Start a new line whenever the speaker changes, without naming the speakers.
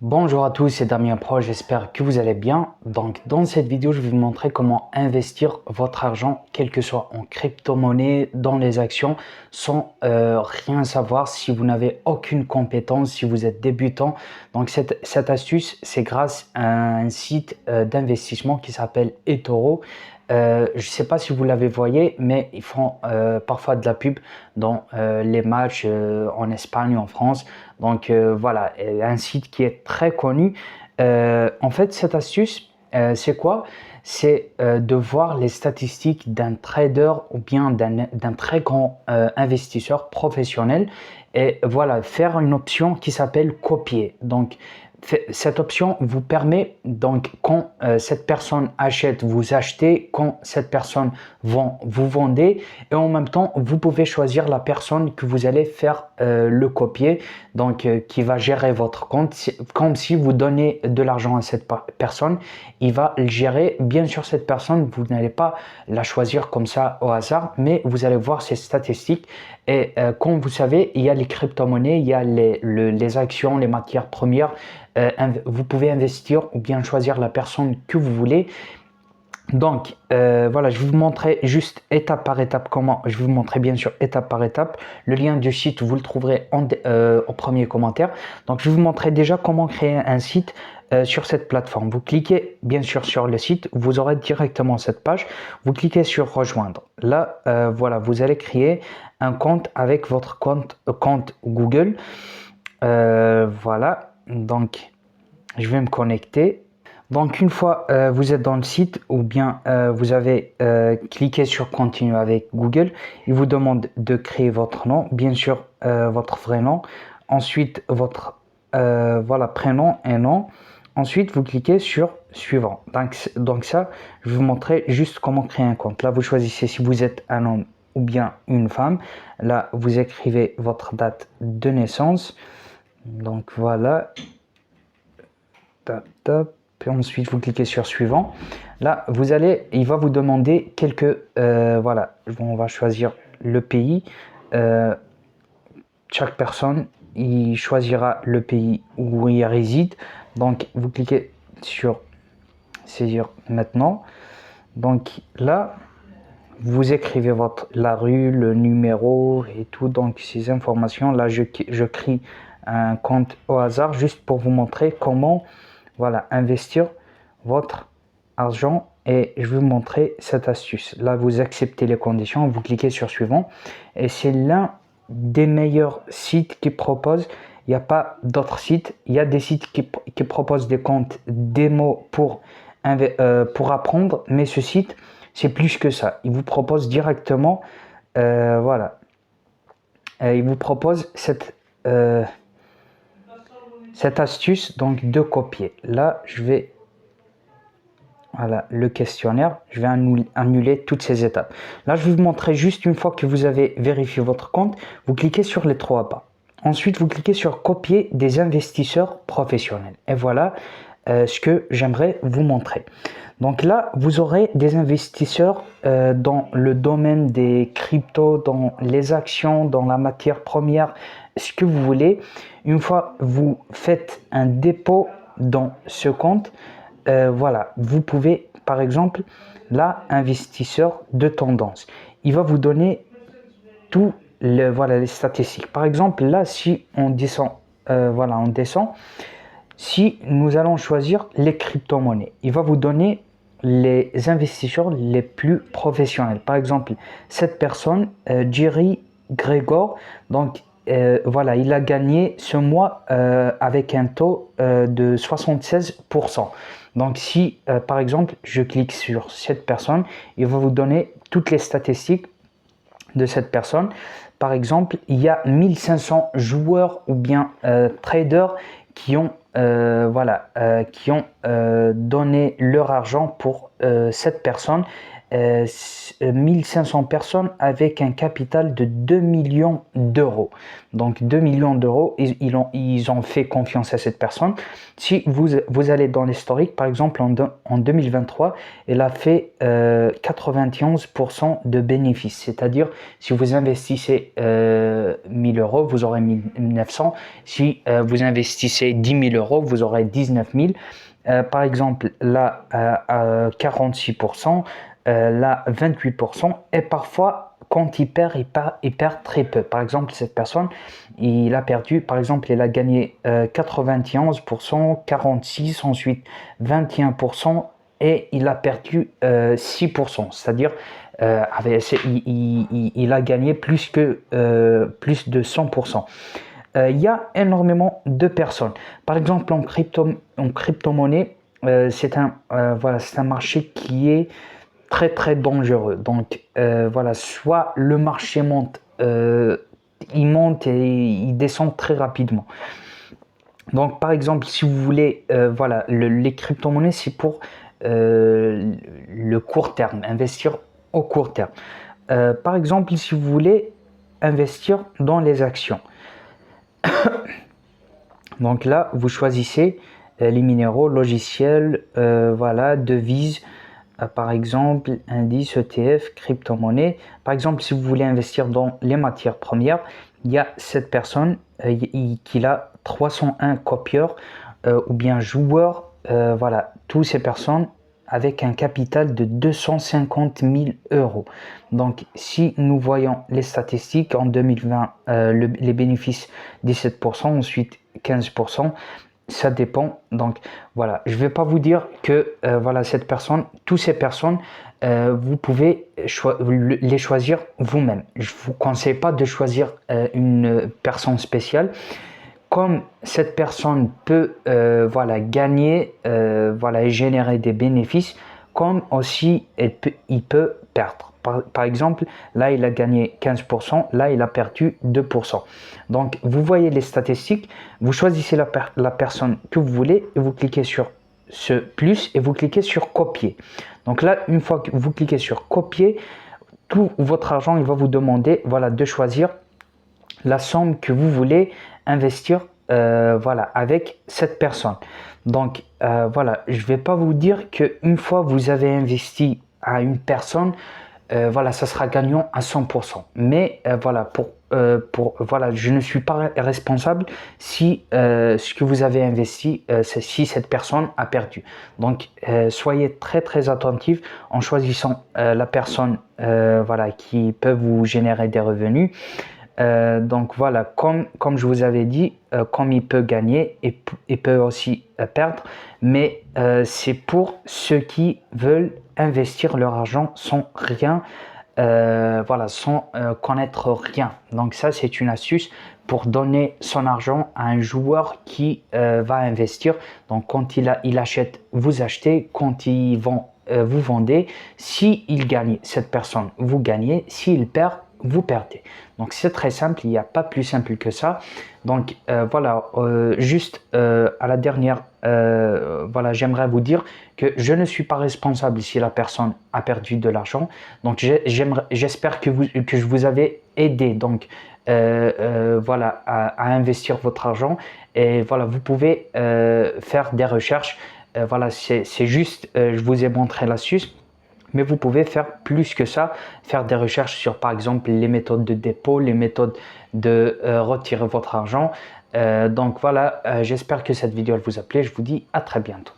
Bonjour à tous, c'est Damien Pro, j'espère que vous allez bien. Donc dans cette vidéo, je vais vous montrer comment investir votre argent, quel que soit en crypto-monnaie, dans les actions, sans rien savoir si vous n'avez aucune compétence, si vous êtes débutant. Donc cette astuce, c'est grâce à un site d'investissement qui s'appelle eToro. Je ne sais pas si vous l'avez voyé, mais ils font parfois de la pub dans les matchs en Espagne, en France. Donc voilà, un site qui est très connu. En fait, cette astuce, c'est quoi? C'est de voir les statistiques d'un trader ou bien d'un très grand investisseur professionnel et voilà, faire une option qui s'appelle copier. Donc, cette option vous permet, donc, quand cette personne achète, vous achetez, quand cette personne vend, vous vendez, et en même temps, vous pouvez choisir la personne que vous allez faire le copier, donc qui va gérer votre compte. Comme si vous donnez de l'argent à cette personne, il va le gérer. Bien sûr, cette personne, vous n'allez pas la choisir comme ça au hasard, mais vous allez voir ses statistiques. Et comme vous savez, il y a les crypto-monnaies, il y a les actions, les matières premières. Vous pouvez investir ou bien choisir la personne que vous voulez. Donc voilà, je vais vous montrer juste étape par étape comment. Je vais vous montrer bien sûr étape par étape. Le lien du site, vous le trouverez au premier commentaire. Donc je vais vous montrer déjà comment créer un site sur cette plateforme. Vous cliquez bien sûr sur le site, vous aurez directement cette page. Vous cliquez sur rejoindre. Là, voilà, vous allez créer un compte avec votre compte Google. Voilà, donc je vais me connecter. Donc une fois vous êtes dans le site ou bien vous avez cliqué sur continuer avec Google, il vous demande de créer votre nom, bien sûr votre vrai nom, ensuite votre voilà, prénom et nom. Ensuite vous cliquez sur suivant. Donc ça, je vais vous montrer juste comment créer un compte. Là vous choisissez si vous êtes un homme ou bien une femme. Là vous écrivez votre date de naissance. Donc voilà, top, top. Puis ensuite vous cliquez sur suivant. Là il va vous demander quelques voilà, on va choisir le pays. Chaque personne il choisira le pays où il réside. Donc vous cliquez sur saisir maintenant. Donc là vous écrivez la rue, le numéro et tout, donc ces informations là je crée un compte au hasard juste pour vous montrer comment voilà, investir votre argent, et je vais vous montrer cette astuce. Là, vous acceptez les conditions, vous cliquez sur suivant, et c'est l'un des meilleurs sites qui propose. Il n'y a pas d'autres sites. Il y a des sites qui proposent des comptes démo pour apprendre, mais ce site, c'est plus que ça. Il vous propose directement, voilà, il vous propose cette astuce donc de copier. Là, je vais voilà le questionnaire, je vais annuler toutes ces étapes. Là, je vais vous montrer juste une fois que vous avez vérifié votre compte, vous cliquez sur les trois bas. Ensuite, vous cliquez sur copier des investisseurs professionnels. Et voilà ce que j'aimerais vous montrer. Donc là, vous aurez des investisseurs dans le domaine des cryptos, dans les actions, dans la matière première, ce que vous voulez. Une fois vous faites un dépôt dans ce compte, voilà, vous pouvez par exemple, là, investisseur de tendance. Il va vous donner voilà, les statistiques. Par exemple, là, si on descend, voilà, on descend. Si nous allons choisir les crypto-monnaies, il va vous donner les investisseurs les plus professionnels. Par exemple, cette personne, Jerry Gregor, donc voilà, il a gagné ce mois avec un taux de 76%. Donc si par exemple je clique sur cette personne, il va vous donner toutes les statistiques de cette personne. Par exemple, il y a 1500 joueurs ou bien traders qui ont donné leur argent pour cette personne. 1500 personnes avec un capital de 2 millions d'euros. Donc 2 millions d'euros, ils ont fait confiance à cette personne. Si vous allez dans l'historique, par exemple en 2023, elle a fait 91% de bénéfices. C'est-à-dire, si vous investissez 1000 euros, vous aurez 1900. Si vous investissez 10 000 euros, vous aurez 19 000. Par exemple, là, 46%, là, 28%. Et parfois, quand il perd très peu. Par exemple, cette personne, il a perdu, par exemple, il a gagné 91%, 46%, ensuite 21%, et il a perdu 6%. C'est-à-dire, il a gagné plus de 100%. Il y a énormément de personnes. Par exemple, en crypto-monnaie, c'est un marché qui est très très dangereux. Donc voilà, soit le marché monte, il monte et il descend très rapidement. Donc par exemple, si vous voulez, voilà, les crypto-monnaies, c'est pour le court terme, investir au court terme. Par exemple, si vous voulez investir dans les actions, donc là, vous choisissez les minéraux, logiciels, voilà, devises, par exemple, indice, ETF, crypto-monnaie. Par exemple, si vous voulez investir dans les matières premières, il y a cette personne qui a 301 copieurs ou bien joueurs, voilà, toutes ces personnes avec un capital de 250 000 euros. Donc, si nous voyons les statistiques, en 2020, les bénéfices 17%, ensuite 15%, ça dépend. Donc, voilà, je ne vais pas vous dire que, voilà, toutes ces personnes, vous pouvez les choisir vous-même. Je ne vous conseille pas de choisir une personne spéciale. Comme cette personne peut voilà, gagner voilà, et générer des bénéfices, comme aussi il peut perdre. Par exemple, là il a gagné 15%, là il a perdu 2%. Donc vous voyez les statistiques, vous choisissez la personne que vous voulez et vous cliquez sur ce plus et vous cliquez sur copier. Donc là, une fois que vous cliquez sur copier, tout votre argent, il va vous demander voilà, de choisir la somme que vous voulez investir voilà, avec cette personne. Donc voilà, je ne vais pas vous dire qu'une fois vous avez investi à une personne, voilà, ça sera gagnant à 100%. Mais voilà, voilà, je ne suis pas responsable si ce que vous avez investi, si cette personne a perdu. Donc, soyez très très attentifs en choisissant la personne voilà, qui peut vous générer des revenus. Donc voilà, comme je vous avais dit, comme il peut gagner, il peut aussi perdre, mais c'est pour ceux qui veulent investir leur argent sans rien, voilà, sans connaître rien. Donc ça, c'est une astuce pour donner son argent à un joueur qui va investir. Donc quand il achète, vous achetez, quand il vend, vous vendez. S'il gagne, cette personne, vous gagnez. S'il perd, vous perdez. Donc c'est très simple, il n'y a pas plus simple que ça. Donc voilà, juste à la dernière, voilà, j'aimerais vous dire que je ne suis pas responsable si la personne a perdu de l'argent. Donc j'espère que je vous avais aidé donc voilà, à investir votre argent. Et voilà, vous pouvez faire des recherches. Voilà, c'est juste, je vous ai montré l'astuce. Mais vous pouvez faire plus que ça, faire des recherches sur par exemple les méthodes de dépôt, les méthodes de retirer votre argent. Donc voilà, j'espère que cette vidéo elle vous a plu. Je vous dis à très bientôt.